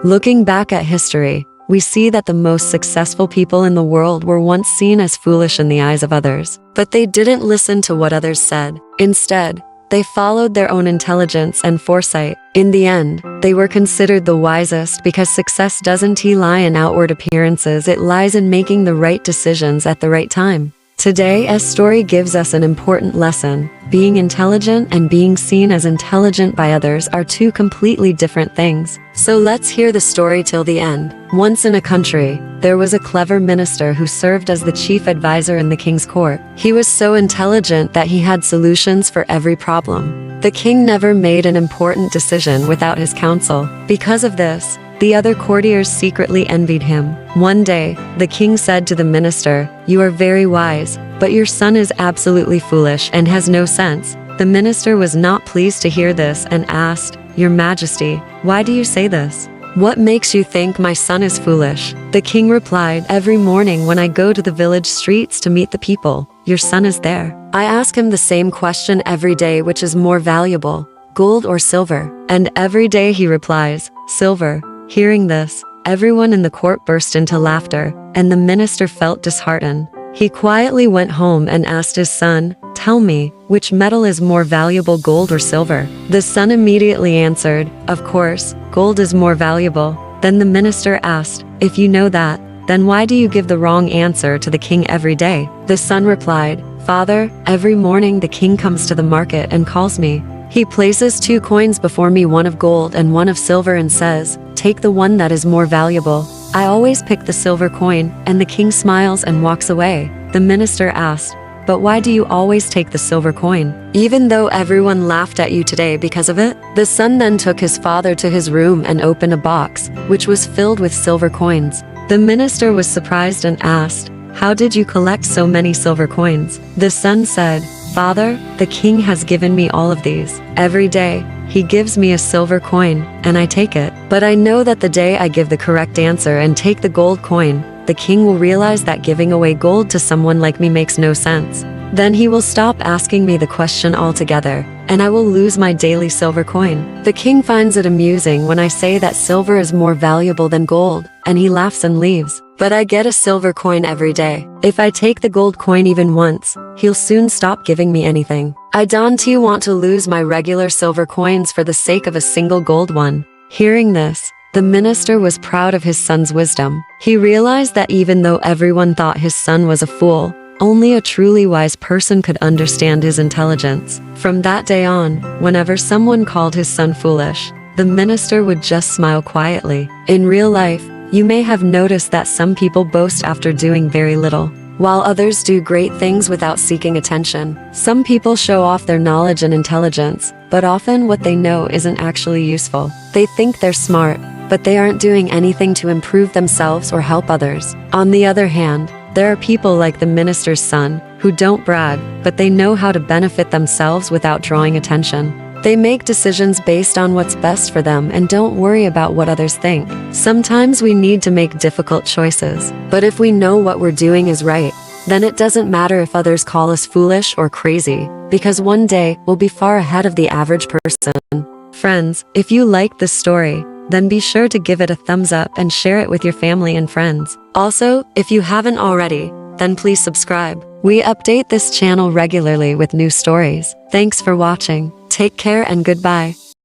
Looking back at history, we see that the most successful people in the world were once seen as foolish in the eyes of others. But they didn't listen to what others said. Instead, they followed their own intelligence and foresight. In the end, they were considered the wisest because success doesn't lie in outward appearances, it lies in making the right decisions at the right time. Today's story gives us an important lesson. Being intelligent and being seen as intelligent by others are two completely different things. So let's hear the story till the end. Once in a country, there was a clever minister who served as the chief advisor in the king's court. He was so intelligent that he had solutions for every problem. The king never made an important decision without his counsel. Because of this, the other courtiers secretly envied him. One day, the king said to the minister, "You are very wise, but your son is absolutely foolish and has no sense." The minister was not pleased to hear this and asked, "Your Majesty, why do you say this? What makes you think my son is foolish?" The king replied, "Every morning when I go to the village streets to meet the people, your son is there. I ask him the same question every day, which is more valuable, gold or silver? And every day he replies, silver." Hearing this, everyone in the court burst into laughter, and the minister felt disheartened. He quietly went home and asked his son, "Tell me, which metal is more valuable, gold or silver?" The son immediately answered, "Of course, gold is more valuable." Then the minister asked, "If you know that, then why do you give the wrong answer to the king every day?" The son replied, "Father, every morning the king comes to the market and calls me. He places 2 coins before me, one of gold and one of silver, and says, 'Take the one that is more valuable.' I always pick the silver coin, and the king smiles and walks away." The minister asked, "But why do you always take the silver coin, even though everyone laughed at you today because of it?" The son then took his father to his room and opened a box, which was filled with silver coins. The minister was surprised and asked, "How did you collect so many silver coins?" The son said, "Father, the king has given me all of these. Every day, he gives me a silver coin, and I take it. But I know that the day I give the correct answer and take the gold coin, the king will realize that giving away gold to someone like me makes no sense. Then he will stop asking me the question altogether, and I will lose my daily silver coin. The king finds it amusing when I say that silver is more valuable than gold, and he laughs and leaves. But I get a silver coin every day. If I take the gold coin even once, he'll soon stop giving me anything. I don't want to lose my regular silver coins for the sake of a single gold one." Hearing this, the minister was proud of his son's wisdom. He realized that even though everyone thought his son was a fool, only a truly wise person could understand his intelligence. From that day on, whenever someone called his son foolish, the minister would just smile quietly. In real life, you may have noticed that some people boast after doing very little, while others do great things without seeking attention. Some people show off their knowledge and intelligence, but often what they know isn't actually useful. They think they're smart, but they aren't doing anything to improve themselves or help others. On the other hand, there are people like the minister's son, who don't brag, but they know how to benefit themselves without drawing attention. They make decisions based on what's best for them and don't worry about what others think. Sometimes we need to make difficult choices, but if we know what we're doing is right, then it doesn't matter if others call us foolish or crazy, because one day we'll be far ahead of the average person. Friends, if you liked this story, then be sure to give it a thumbs up and share it with your family and friends. Also, if you haven't already, then please subscribe. We update this channel regularly with new stories. Thanks for watching. Take care and goodbye.